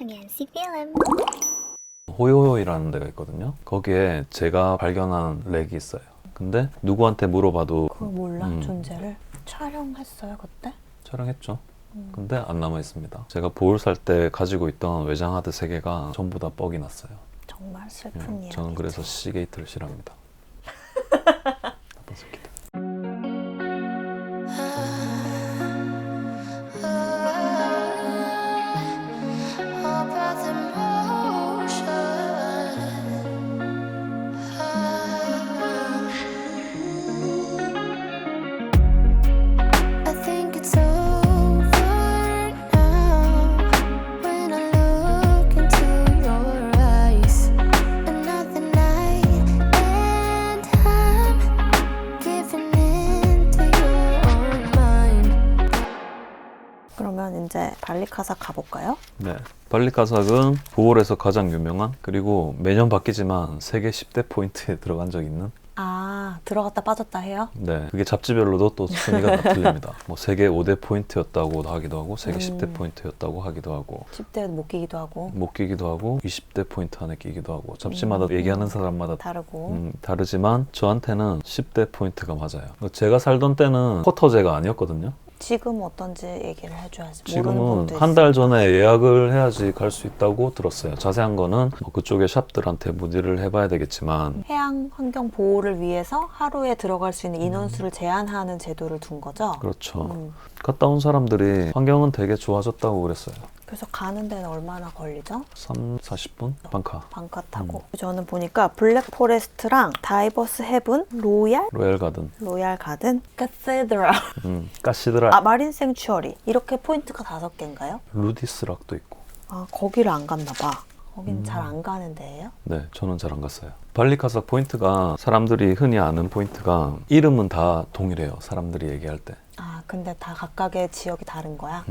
송현씨 필름. 호요호이라는 데가 있거든요. 거기에 제가 발견한 렉이 있어요. 근데 누구한테 물어봐도 그걸 몰라 존재를. 촬영했어요 그때? 촬영했죠. 근데 안 남아 있습니다. 제가 보울 살 때 가지고 있던 외장 하드 3개가 전부 다 뻑이 났어요. 정말 슬픈 이야기. 저는 그래서 시게이트를 싫어합니다. 나쁜 새끼들. 그러면 이제 발리카삭 가볼까요? 네. 발리카삭은 보홀에서 가장 유명한, 그리고 매년 바뀌지만 세계 10대 포인트에 들어간 적 있는. 아, 들어갔다 빠졌다 해요? 네. 그게 잡지별로도 또 순위가 다 틀립니다. 뭐 세계 5대 포인트였다고 하기도 하고, 세계 10대 포인트였다고 하기도 하고, 10대 못 끼기도 하고 못 끼기도 하고, 20대 포인트 안에 끼기도 하고, 잡지마다 얘기하는 사람마다 다르고. 다르지만 저한테는 10대 포인트가 맞아요. 제가 살던 때는 쿼터제가 아니었거든요. 지금 어떤지 얘기를 해줘야지. 모르는 지금은 분도 한 달 전에 예약을 해야지 갈 수 있다고 들었어요. 자세한 거는 뭐 그쪽의 샵들한테 문의를 해봐야 되겠지만, 해양 환경 보호를 위해서 하루에 들어갈 수 있는 인원수를 제한하는 제도를 둔 거죠? 그렇죠. 갔다 온 사람들이 환경은 되게 좋아졌다고 그랬어요. 그래서 가는 데는 얼마나 걸리죠? 40분? 방카. 방카 타고. 저는 보니까 블랙 포레스트랑 다이버스 헤븐, 로얄 가든. 로얄 가든, 카테드랄, 까시드랄. 마린 생츄어리 이렇게 포인트가 5개인가요? 루디스락도 있고. 아, 거기를 안 갔나 봐. 거긴 잘 안 가는 데예요? 네, 저는 잘 안 갔어요. 발리카삭 포인트가, 사람들이 흔히 아는 포인트가 이름은 다 동일해요. 사람들이 얘기할 때. 아, 근데 다 각각의 지역이 다른 거야?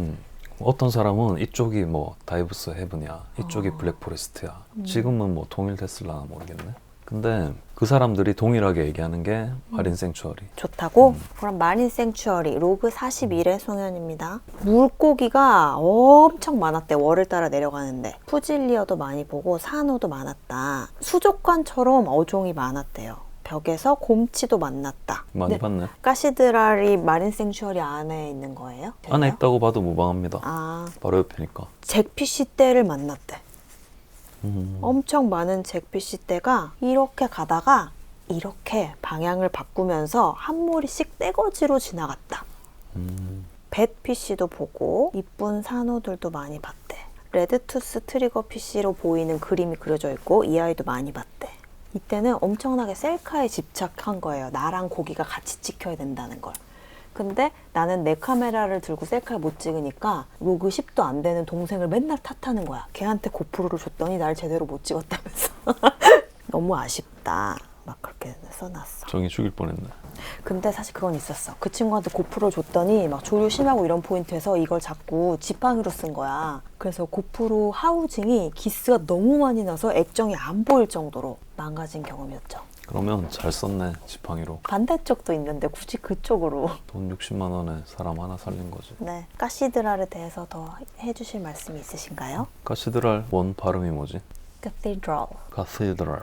어떤 사람은 이쪽이 뭐 다이브스 헤븐이야, 이쪽이 블랙 포레스트야. 지금은 뭐 통일됐을라나 모르겠네. 근데 그 사람들이 동일하게 얘기하는 게 마린 생츄어리. 좋다고? 그럼 마린 생츄어리 로그 41의 송현입니다. 물고기가 엄청 많았대. 월을 따라 내려가는데 푸질리어도 많이 보고 산호도 많았다. 수족관처럼 어종이 많았대요. 벽에서 곰치도 만났다. 많이 네. 봤네. 까시드랄이 마린 생츄어리 안에 있는 거예요? 안에 있다고 봐도 무방합니다. 아, 바로 옆이니까. 잭피쉬 떼를 만났대. 엄청 많은 잭피쉬 떼가 이렇게 가다가 이렇게 방향을 바꾸면서 한 무리씩 떼거지로 지나갔다. 뱃피쉬도 보고 이쁜 산호들도 많이 봤대. 레드투스 트리거 피쉬로 보이는 그림이 그려져 있고 이 아이도 많이 봤대. 이때는 엄청나게 셀카에 집착한 거예요. 나랑 고기가 같이 찍혀야 된다는 걸. 근데 나는 내 카메라를 들고 셀카를 못 찍으니까 로그 10도 안 되는 동생을 맨날 탓하는 거야. 걔한테 고프로를 줬더니 날 제대로 못 찍었다면서. 너무 아쉽다. 막 그렇게 써놨어. 정이 죽일 뻔했네. 근데 사실 그건 있었어. 그 친구한테 고프로 줬더니 막 조류 심하고 이런 포인트에서 이걸 자꾸 지팡이로 쓴 거야. 그래서 고프로 하우징이 기스가 너무 많이 나서 액정이 안 보일 정도로 망가진 경험이었죠. 그러면 잘 썼네, 지팡이로. 반대쪽도 있는데 굳이 그쪽으로. 돈 60만 원에 사람 하나 살린 거지. 네, 까시드랄에 대해서 더 해주실 말씀이 있으신가요? 까시드랄 원 발음이 뭐지? Cathedral. 카테드랄.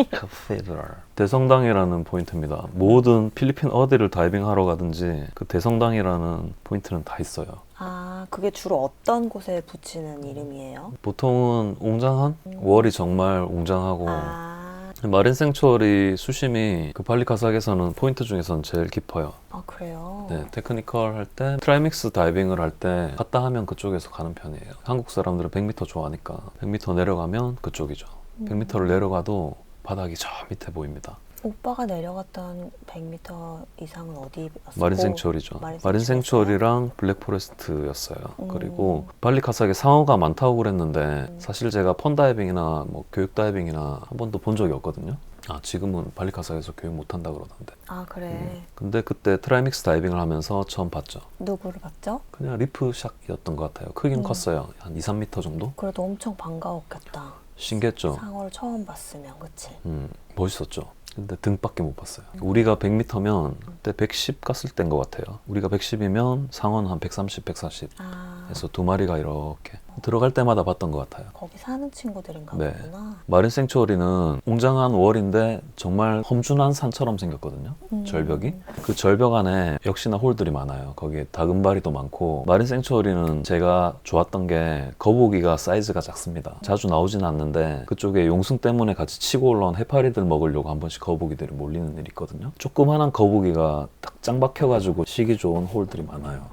카테드랄. 대성당이라는 포인트입니다. 모든 필리핀 어디를 다이빙하러 가든지 그 대성당이라는 포인트는 다 있어요. 아, 그게 주로 어떤 곳에 붙이는 이름이에요? 보통은 웅장한? 월이 정말 웅장하고, 아, 마린 생츄어리 수심이 그 발리카삭에서는 포인트 중에서는 제일 깊어요. 아 그래요? 네, 테크니컬 할 때, 트라이믹스 다이빙을 할 때 갔다 하면 그쪽에서 가는 편이에요. 한국 사람들은 100m 좋아하니까 100m 내려가면 그쪽이죠. 100m를 내려가도 바닥이 저 밑에 보입니다. 오빠가 내려갔던 100m 이상은 어디였어요? 마린 생츄어리죠. 마린 생츄어리랑 블랙 포레스트였어요. 그리고 발리카삭에 상어가 많다고 그랬는데 사실 제가 펀 다이빙이나 뭐 교육 다이빙이나 한 번도 본 적이 없거든요. 아, 지금은 발리카삭에서 교육 못 한다 그러던데. 아 그래. 근데 그때 트라이믹스 다이빙을 하면서 처음 봤죠. 누구를 봤죠? 그냥 리프샥이었던 것 같아요. 크긴 컸어요. 한 2, 3m 정도? 그래도 엄청 반가웠겠다. 신기했죠. 상어를 처음 봤으면, 그치? 멋있었죠. 근데 등밖에 못 봤어요. 우리가 100m면 그때 110 갔을 때인 것 같아요. 우리가 110이면 상어는 한 130, 140 아, 해서 두 마리가 이렇게 들어갈 때마다 봤던 것 같아요. 거기 사는 친구들인가 네. 보구나. 마린 생츄어리는 웅장한 월인데 정말 험준한 산처럼 생겼거든요. 절벽이. 그 절벽 안에 역시나 홀들이 많아요. 거기에 다금바리도 많고, 마린 생츄어리는 제가 좋았던 게 거북이가 사이즈가 작습니다. 자주 나오진 않는데 그쪽에 용승 때문에 같이 치고 올라온 해파리들 먹으려고 한 번씩 거북이들이 몰리는 일이 있거든요. 조그만한 거북이가 딱 짱 박혀가지고 쉬기 좋은 홀들이 많아요.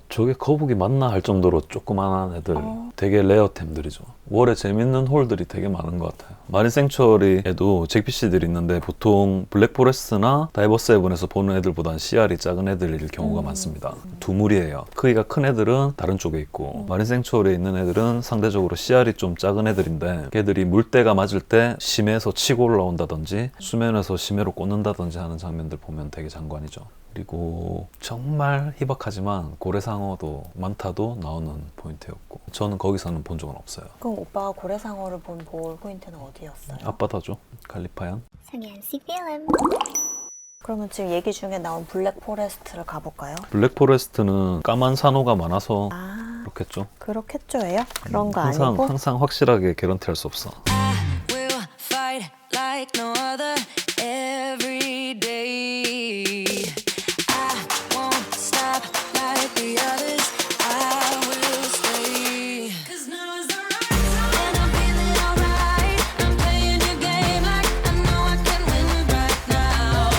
저게 거북이 맞나 할 정도로 조그만한 애들, 되게 레어템들이죠. 월에 재밌는 홀들이 되게 많은 것 같아요. 마린 생츄어리에도 잭피쉬들이 있는데 보통 블랙포레스트나 다이버스 헤븐에서 보는 애들보다는 씨알이 작은 애들일 경우가 많습니다. 두 무리예요. 크기가 큰 애들은 다른 쪽에 있고, 마린 생츄어리에 있는 애들은 상대적으로 씨알이 좀 작은 애들인데, 걔들이 물때가 맞을 때 심해에서 치고 올라온다든지 수면에서 심해로 꽂는다든지 하는 장면들 보면 되게 장관이죠. 그리고 정말 희박하지만 고래상어도 많다도 나오는 포인트였고, 저는 거기서는 본 적은 없어요. 그럼 오빠가 고래상어를 본 볼 포인트는 어디였어요? 앞바다죠. 갈리파현. Fancy film. 그러면 지금 얘기 중에 나온 블랙포레스트를 가볼까요? 블랙포레스트는 까만 산호가 많아서 그렇겠죠. 그렇겠죠예요? 그런 거 아니고? 항상 확실하게 개런티할 수 없어. We'll fight like no other every day. I won't stop like the others. I will stay. 'Cause now is the right time. And I'm feeling alright. I'm playing your game like I know I can win right now.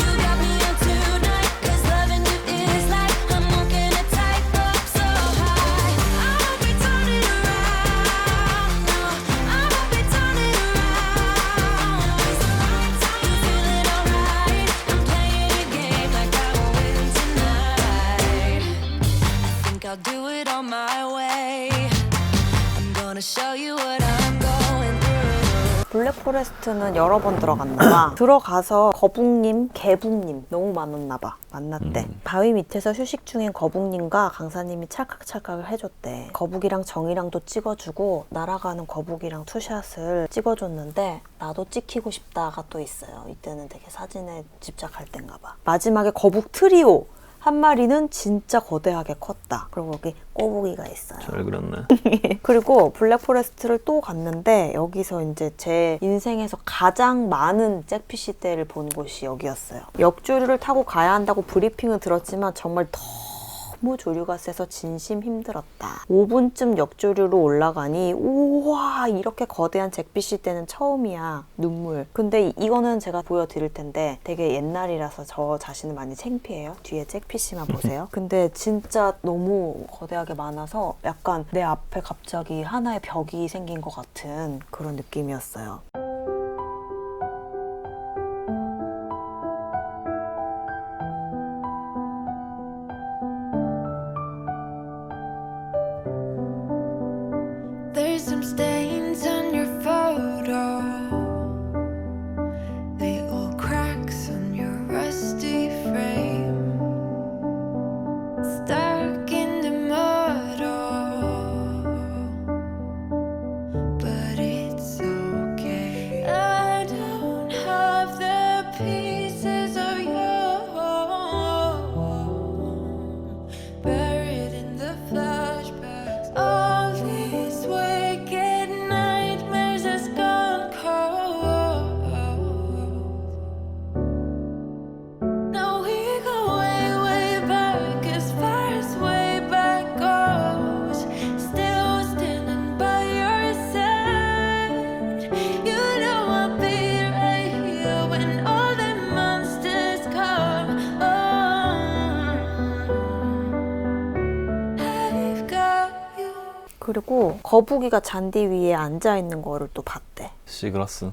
You got me up tonight. 'Cause loving you is like I'm walking a tightrope so high. I won't be turning around. No, I won't be turning around. It's the right time. You feeling alright? I'm playing your game like I will win tonight. I think I'll do it on my way. I'm gonna show you what I'm going through. 블랙포레스트는 여러 번 들어갔나 봐. 들어가서 거북님, 개북님 너무 많았나 봐. 만났대. 바위 밑에서 휴식 중인 거북님과 강사님이 찰칵찰칵을 해줬대. 거북이랑 정이랑도 찍어주고 날아가는 거북이랑 투샷을 찍어줬는데 나도 찍히고 싶다가 또 있어요. 이때는 되게 사진에 집착할 땐가 봐. 마지막에 거북 트리오 한 마리는 진짜 거대하게 컸다. 그리고 여기 꼬부기가 있어요. 잘 그렸네. 그리고 블랙포레스트를 또 갔는데 여기서 이제 제 인생에서 가장 많은 잭피쉬 떼를 본 곳이 여기였어요. 역조류를 타고 가야 한다고 브리핑은 들었지만 정말 너무 조류가 세서 진심 힘들었다. 5분쯤 역조류로 올라가니 우와 이렇게 거대한 잭피쉬 떼는 처음이야. 눈물. 근데 이거는 제가 보여드릴 텐데 되게 옛날이라서 저 자신은 많이 창피해요. 뒤에 잭피쉬만 보세요. 근데 진짜 너무 거대하게 많아서 약간 내 앞에 갑자기 하나의 벽이 생긴 것 같은 그런 느낌이었어요. There's some stains on your photo, little cracks on your rusty frame, stuck in the mud, but it's okay. I don't have the pieces of you buried in the flashbacks. All these wicked nightmares has gone cold. Now we go way, way back, as far as way back goes. Still standing by your side. You know I'll be right here when all the monsters come. I've got you. 그리고 거북이가 잔디 위에 앉아있는 거를 또 봤대. 시그라스.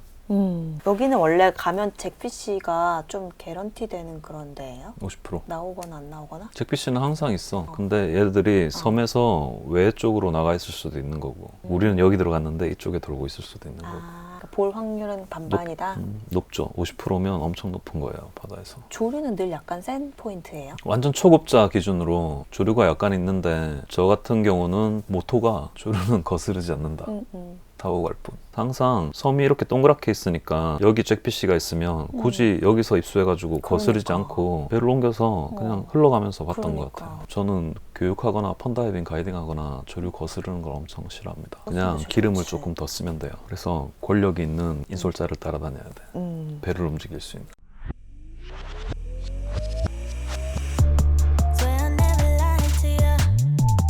여기는 원래 가면 잭피쉬가 좀 개런티 되는 그런 데예요? 50%. 나오거나 안 나오거나? 잭피쉬는 항상 있어. 근데 얘들이 섬에서 외 쪽으로 나가 있을 수도 있는 거고, 우리는 여기 들어갔는데 이쪽에 돌고 있을 수도 있는 거고. 그러니까 볼 확률은 반반이다? 높죠. 50%면 엄청 높은 거예요, 바다에서. 조류는 늘 약간 센 포인트예요? 완전 초급자 기준으로 조류가 약간 있는데, 저 같은 경우는 모토가 조류는 거스르지 않는다. 타고 갈 뿐. 항상 섬이 이렇게 동그랗게 있으니까 여기 잭피쉬가 있으면 굳이 여기서 입수해가지고 거스르지 그러니까. 않고 배를 옮겨서 그냥 흘러가면서 봤던 것 그러니까. 같아요. 저는 교육하거나 펀다이빙 가이딩하거나 조류 거스르는 걸 엄청 싫어합니다. 그냥 거스르지 기름을 않지. 조금 더 쓰면 돼요. 그래서 권력이 있는 인솔자를 따라다녀야 돼. 배를 움직일 수 있는. Swear I never lied to you.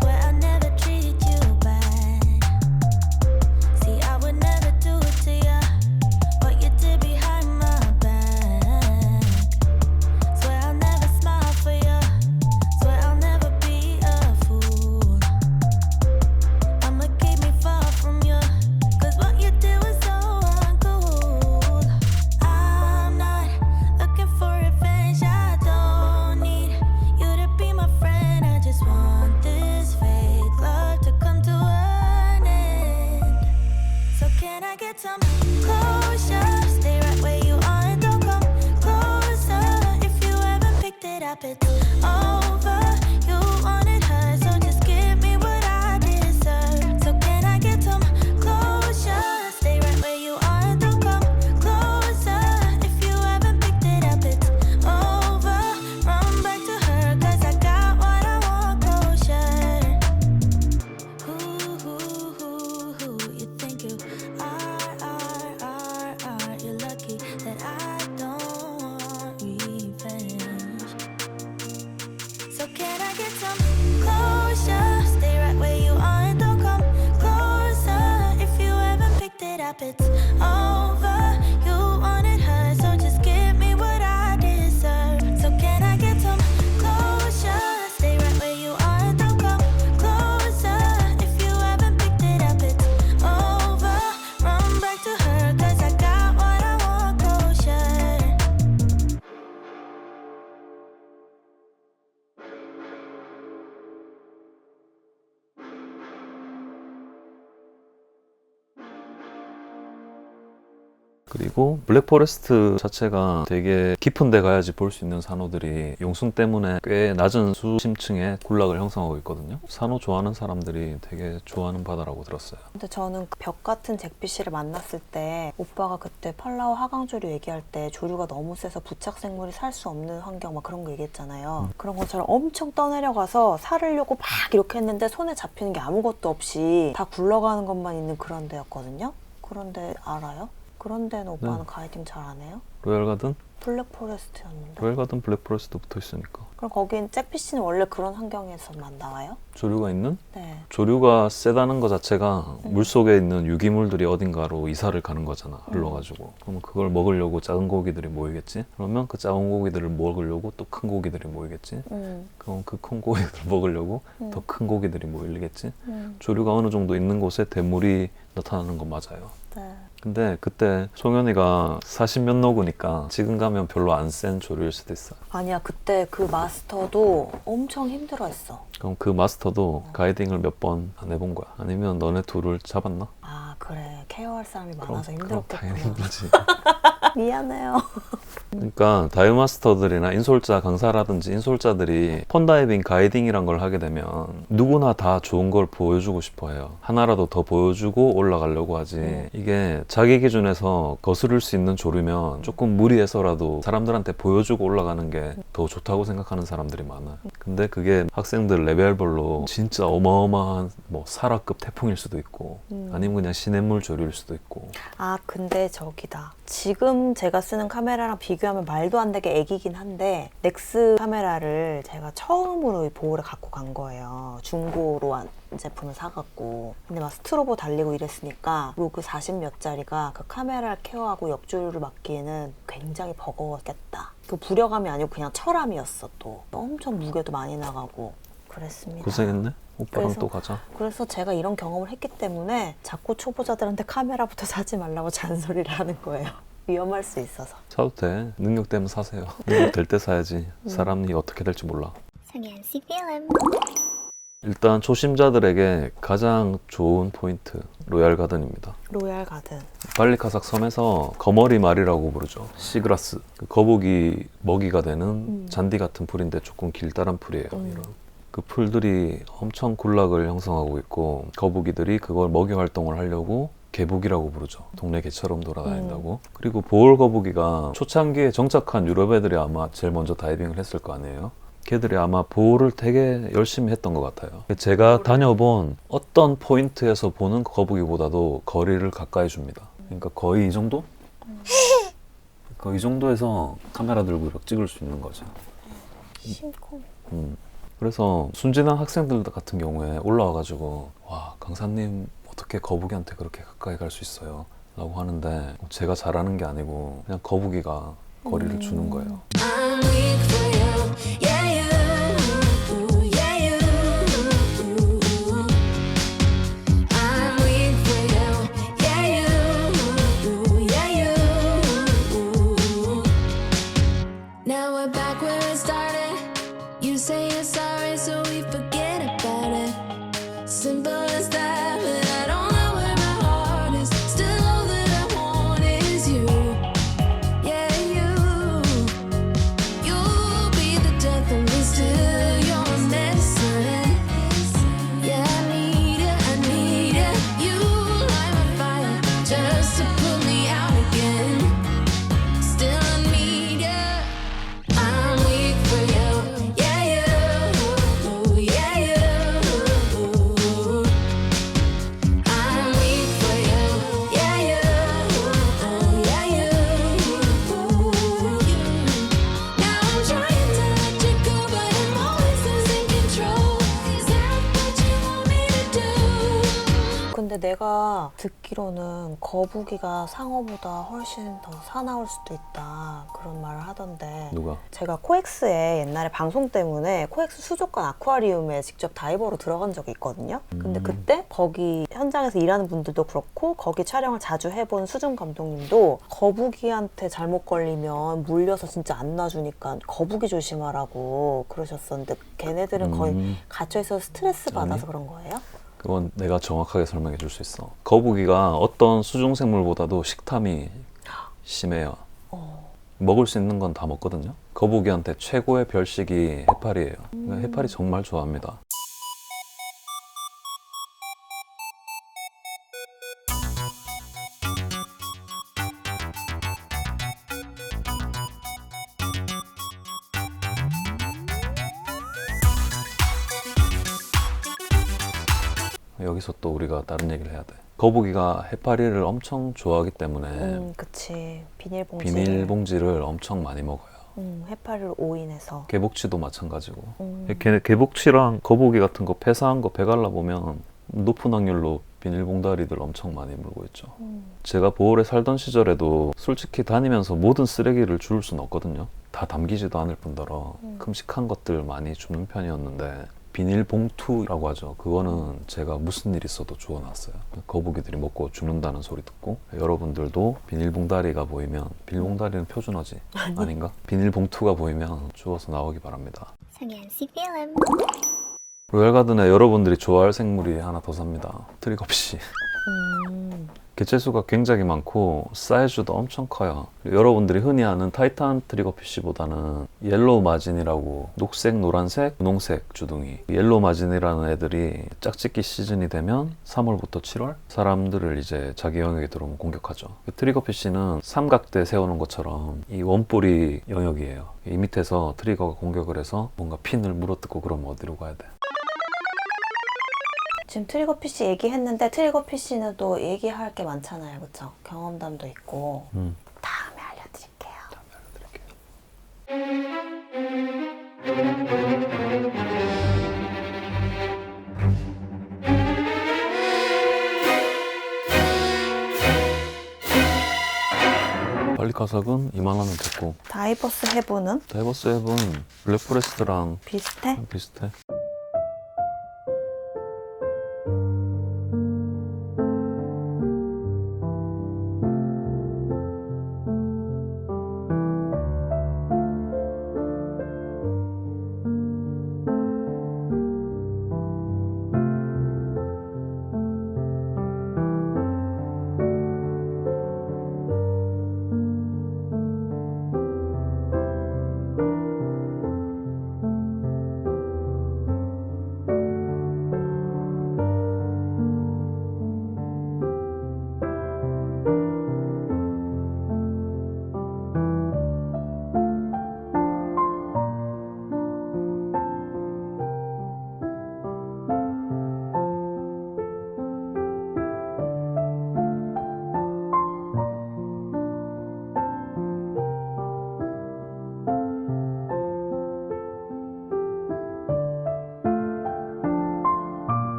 Swear I never treat you bad. See, I would never do it to you. What you did behind my back. Swear I'll never smile for you. Swear I'll never be a fool. I'ma keep me far from you. 'Cause what you did was so uncool. I'm not looking for revenge. I don't need you to be my friend. I just want this fake love to come to an end. So can I get some closure? Stay right where you are and don't come closer. If you haven't picked it up, it's over. You wanted her, so just give me what I deserve. So can I get some closure? Stay right where you are and don't come closer. If you haven't picked it up, it's over. Run back to her, 'cause I got what I want, closure. Who you think you are. You're lucky that I don't want revenge. So can I get some closure? Stay right where you are and don't come closer. If you haven't picked it up, it's over. You wanted her, so just give me what I deserve. So can I get some closure? Stay right where you are and don't come closer. If you haven't picked it up, it's over. Run back to her, 'cause I got what I want, closure. 그리고 블랙포레스트 자체가 되게 깊은 데 가야지 볼 수 있는 산호들이 용순 때문에 꽤 낮은 수심층에 군락을 형성하고 있거든요. 산호 좋아하는 사람들이 되게 좋아하는 바다라고 들었어요. 근데 저는 그 벽 같은 잭피쉬를 만났을 때 오빠가 그때 팔라우 하강조류 얘기할 때 조류가 너무 세서 부착 생물이 살 수 없는 환경 막 그런 거 얘기했잖아요. 그런 것처럼 엄청 떠내려가서 살으려고 막 이렇게 했는데 손에 잡히는 게 아무것도 없이 다 굴러가는 것만 있는 그런 데였거든요. 그런데 알아요? 그런 데는 오빠는 네. 가이딩 잘 안 해요? 로얄가든? 블랙포레스트였는데. 로얄가든 블랙포레스트 붙어 있으니까. 그럼 거긴 잭피쉬는 원래 그런 환경에서만 나와요? 조류가 있는? 네. 조류가 세다는 것 자체가 물속에 있는 유기물들이 어딘가로 이사를 가는 거잖아. 흘러가지고. 그러면 그걸 먹으려고 작은 고기들이 모이겠지? 그러면 그 작은 고기들을 먹으려고 또 큰 고기들이 모이겠지? 그럼 그 큰 고기들을 먹으려고 더 큰 고기들이 모이겠지? 조류가 어느 정도 있는 곳에 대물이 나타나는 건 맞아요. 네. 근데 그때 송현이가 40몇 노구니까 지금 가면 별로 안 센 조류일 수도 있어. 아니야, 그때 그 마스터도 엄청 힘들어했어. 그럼 그 마스터도 가이딩을 몇 번 안 해본 거야? 아니면 너네 둘을 잡았나? 아, 그래. 케어할 사람이 그럼 많아서 당연히 힘들었겠구나. 힘들지. 미안해요. 그러니까 다이마스터들이나 인솔자 강사라든지 인솔자들이 펀다이빙 가이딩이란 걸 하게 되면 누구나 다 좋은 걸 보여주고 싶어 해요. 하나라도 더 보여주고 올라가려고 하지. 이게 자기 기준에서 거스를 수 있는 조류면 조금 무리해서라도 사람들한테 보여주고 올라가는 게 더 좋다고 생각하는 사람들이 많아요. 근데 그게 학생들 레벨별로 진짜 어마어마한 뭐 사라급 태풍일 수도 있고 아니면 그냥 시냇물 조류일 수도 있고. 아, 근데 저기다. 지금 제가 쓰는 카메라랑 비교하면 말도 안 되게 애기긴 한데 넥스 카메라를 제가 처음으로 이 보홀에 갖고 간 거예요. 중고로 한 제품을 사갖고. 근데 막 스트로보 달리고 이랬으니까 로그 40몇 짜리가 그 카메라를 케어하고 옆조류를 맡기에는 굉장히 버거웠겠다. 그 불려감이 아니고 그냥 철암이었어. 또 엄청 무게도 많이 나가고 그랬습니다. 고생했네? 오빠랑 그래서- 또 가자. 그래서 제가 이런 경험을 했기 때문에 자꾸 초보자들한테 카메라부터 사지 말라고 잔소리를 하는 거예요. 위험할 수 있어서. 사도 돼. 능력 되면 사세요. 능력 될 때 사야지. 사람이 어떻게 될지 몰라. 성현씨 필름. 일단 초심자들에게 가장 좋은 포인트 로얄 가든입니다. 로얄 가든. 발리카삭 섬에서 거머리 말이라고 부르죠. 시그라스. 그 거북이 먹이가 되는 잔디 같은 풀인데 조금 길다란 풀이에요. 이런. 그 풀들이 엄청 군락을 형성하고 있고 거북이들이 그걸 먹이 활동을 하려고 개복이라고 부르죠. 동네 개처럼 돌아다닌다고. 그리고 보올 거북이가 초창기에 정착한 유럽 애들이 아마 제일 먼저 다이빙을 했을 거 아니에요. 걔들이 아마 보호를 되게 열심히 했던 것 같아요. 제가 다녀본 어떤 포인트에서 보는 거북이보다도 거리를 가까이 줍니다. 그러니까 거의 이 정도? 거의 이 정도에서 카메라 들고 이렇게 찍을 수 있는 거죠. 심쿵. 그래서 순진한 학생들 같은 경우에 올라와가지고 와, 강사님 어떻게 거북이한테 그렇게 가까이 갈 수 있어요? 라고 하는데 제가 잘하는 게 아니고 그냥 거북이가 거리를 주는 거예요. I'm weak for you, yeah you, yeah you. I'm weak for you, yeah you, yeah you. Now we're back where it started. You say you're sorry, so we forget about it. Simple as that, but I don't know where my heart is. Still all that I want is you. Yeah, you'll be the death of me, still your medicine. Yeah, I need it, you light my fire just to put me out again. Still I need you, I'm weak for you, yeah you, yeah you. I'm weak for you, yeah you, yeah you. Now I'm trying to let you go, but I'm always losing control. Is that what you want me to do? 근데 내가 듣기로는 거북이가 상어보다 훨씬 더 사나울 수도 있다 그런 말을 하던데 누가? 제가 코엑스에 옛날에 방송 때문에 코엑스 수족관 아쿠아리움에 직접 다이버로 들어간 적이 있거든요. 근데 그때 거기 현장에서 일하는 분들도 그렇고 거기 촬영을 자주 해본 수중 감독님도 거북이한테 잘못 걸리면 물려서 진짜 안 놔주니까 거북이 조심하라고 그러셨었는데 걔네들은 거의 갇혀있어서 스트레스 받아서 아니. 그런 거예요? 그건 내가 정확하게 설명해 줄 수 있어. 거북이가 어떤 수중생물보다도 식탐이 심해요. 먹을 수 있는 건 다 먹거든요. 거북이한테 최고의 별식이 해파리예요. 그러니까 해파리 정말 좋아합니다. 여기서 또 우리가 다른 얘기를 해야 돼. 거북이가 해파리를 엄청 좋아하기 때문에 그치. 비닐봉지. 비닐봉지를 엄청 많이 먹어요. 해파리를 오인해서. 개복치도 마찬가지고. 개복치랑 거북이 같은 거 폐사한 거 배갈라 보면 높은 확률로 비닐봉다리들 엄청 많이 물고 있죠. 제가 보홀에 살던 시절에도 솔직히 다니면서 모든 쓰레기를 주울 수는 없거든요. 다 담기지도 않을 뿐더러 큼직한 것들 많이 주는 편이었는데 비닐봉투라고 하죠. 그거는 제가 무슨 일 있어도 주워놨어요. 거북이들이 먹고 죽는다는 소리 듣고 여러분들도 비닐봉다리가 보이면 비닐봉다리는 표준어지 아닌가? 비닐봉투가 보이면 주워서 나오기 바랍니다. 성현씨 필름. 로얄가든에 여러분들이 좋아할 생물이 하나 더 삽니다. 트리겁시. 개체수가 굉장히 많고 사이즈도 엄청 커요. 여러분들이 흔히 아는 타이탄 트리거피쉬보다는 옐로우 마진이라고 녹색, 노란색, 분홍색 주둥이. 옐로우 마진이라는 애들이 짝짓기 시즌이 되면 3월부터 7월 사람들을 이제 자기 영역에 들어오면 공격하죠. 트리거피쉬는 삼각대 세우는 것처럼 이 원뿌리 영역이에요. 이 밑에서 트리거가 공격을 해서 뭔가 핀을 물어뜯고 그러면 어디로 가야 돼? 지금 트리거피쉬 얘기했는데 트리거피쉬는 또 얘기할 게 많잖아요. 그쵸? 경험담도 있고. 다음에 알려드릴게요. 빨리카삭은 이만하면 됐고 다이버스 해부는 다이버스 앱은 블랙포레스트랑 비슷해? 비슷해.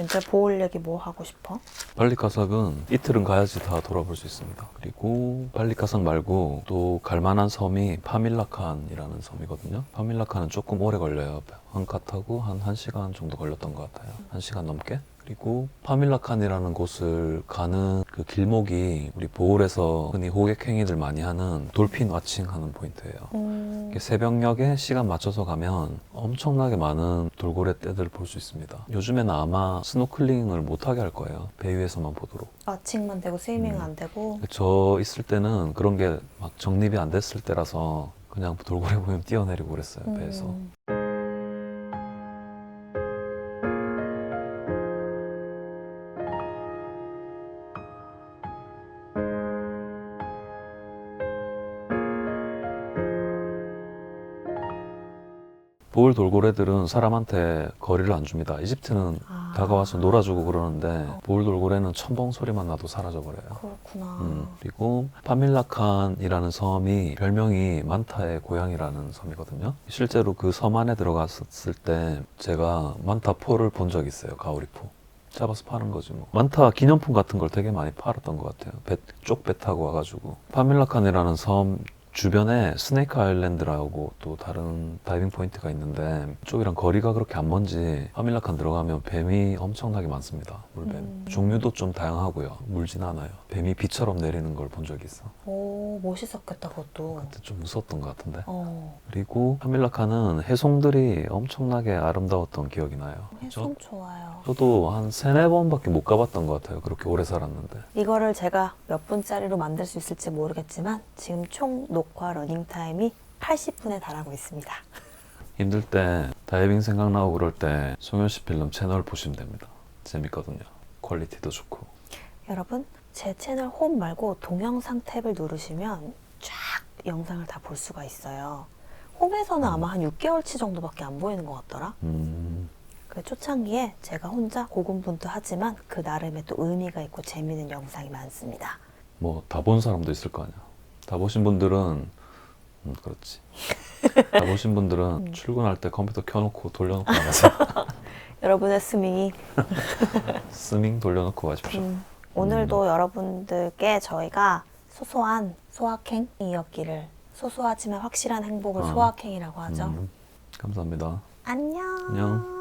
이제 보올 얘기 뭐 하고 싶어? 발리카삭은 이틀은 가야지 다 돌아볼 수 있습니다. 그리고 발리카삭 말고 또 갈만한 섬이 파밀라칸이라는 섬이거든요. 파밀라칸은 조금 오래 걸려요. 한카 타고 한 1시간 정도 걸렸던 것 같아요. 1시간 넘게. 그리고 파밀라칸이라는 곳을 가는 그 길목이 우리 보홀에서 흔히 호객행위들 많이 하는 돌핀 와칭 하는 포인트예요. 이게 새벽녘에 시간 맞춰서 가면 엄청나게 많은 돌고래 떼들을 볼 수 있습니다. 요즘에는 아마 스노클링을 못하게 할 거예요. 배 위에서만 보도록. 마칭만 되고 스위밍은 안 되고. 저 있을 때는 그런 게 막 정립이 안 됐을 때라서 그냥 돌고래 보면 뛰어내리고 그랬어요. 배에서. 보홀 돌고래들은 사람한테 거리를 안 줍니다. 이집트는 다가와서 놀아주고 그러는데 보홀 돌고래는 첨벙 소리만 나도 사라져버려요. 그렇구나. 그리고 파밀라칸이라는 섬이 별명이 만타의 고향이라는 섬이거든요. 실제로 그 섬 안에 들어갔을 때 제가 만타 포를 본 적이 있어요. 가오리포. 잡아서 파는 거지 뭐. 만타 기념품 같은 걸 되게 많이 팔았던 것 같아요. 쪽 배 타고 와가지고. 파밀라칸이라는 섬 주변에 스네이크 아일랜드라고 또 다른 다이빙 포인트가 있는데 쪽이랑 거리가 그렇게 안 먼지 파밀라칸 들어가면 뱀이 엄청나게 많습니다. 물뱀. 종류도 좀 다양하고요. 물진 않아요. 뱀이 비처럼 내리는 걸 본 적이 있어. 오, 멋있었겠다, 그것도. 그때 좀 무서웠던 것 같은데. 어, 그리고 파밀라칸은 해송들이 엄청나게 아름다웠던 기억이 나요. 해송 좋아요. 저도 한 3-4번밖에 못 가봤던 것 같아요. 그렇게 오래 살았는데. 이거를 제가 몇 분짜리로 만들 수 있을지 모르겠지만 지금 총 녹화 러닝타임이 80분에 달하고 있습니다. 힘들 때 다이빙 생각나고 그럴 때 송현씨 필름 채널 보시면 됩니다. 재밌거든요. 퀄리티도 좋고. 여러분, 제 채널 홈 말고 동영상 탭을 누르시면 쫙 영상을 다 볼 수가 있어요. 홈에서는 아마 한 6개월치 정도밖에 안 보이는 것 같더라. 그 초창기에 제가 혼자 고군분투하지만 그 나름의 또 의미가 있고 재미있는 영상이 많습니다. 뭐 다 본 사람도 있을 거 아니야. 다 보신 분들은 그렇지. 다 보신 분들은 출근할 때 컴퓨터 켜놓고 돌려놓고 가세요. 여러분의 스밍이 스밍 돌려놓고 가십시오. 오늘도 여러분들께 저희가 소소한 소확행이었기를, 소소하지만 확실한 행복을 소확행이라고 하죠. 감사합니다. 안녕. 안녕.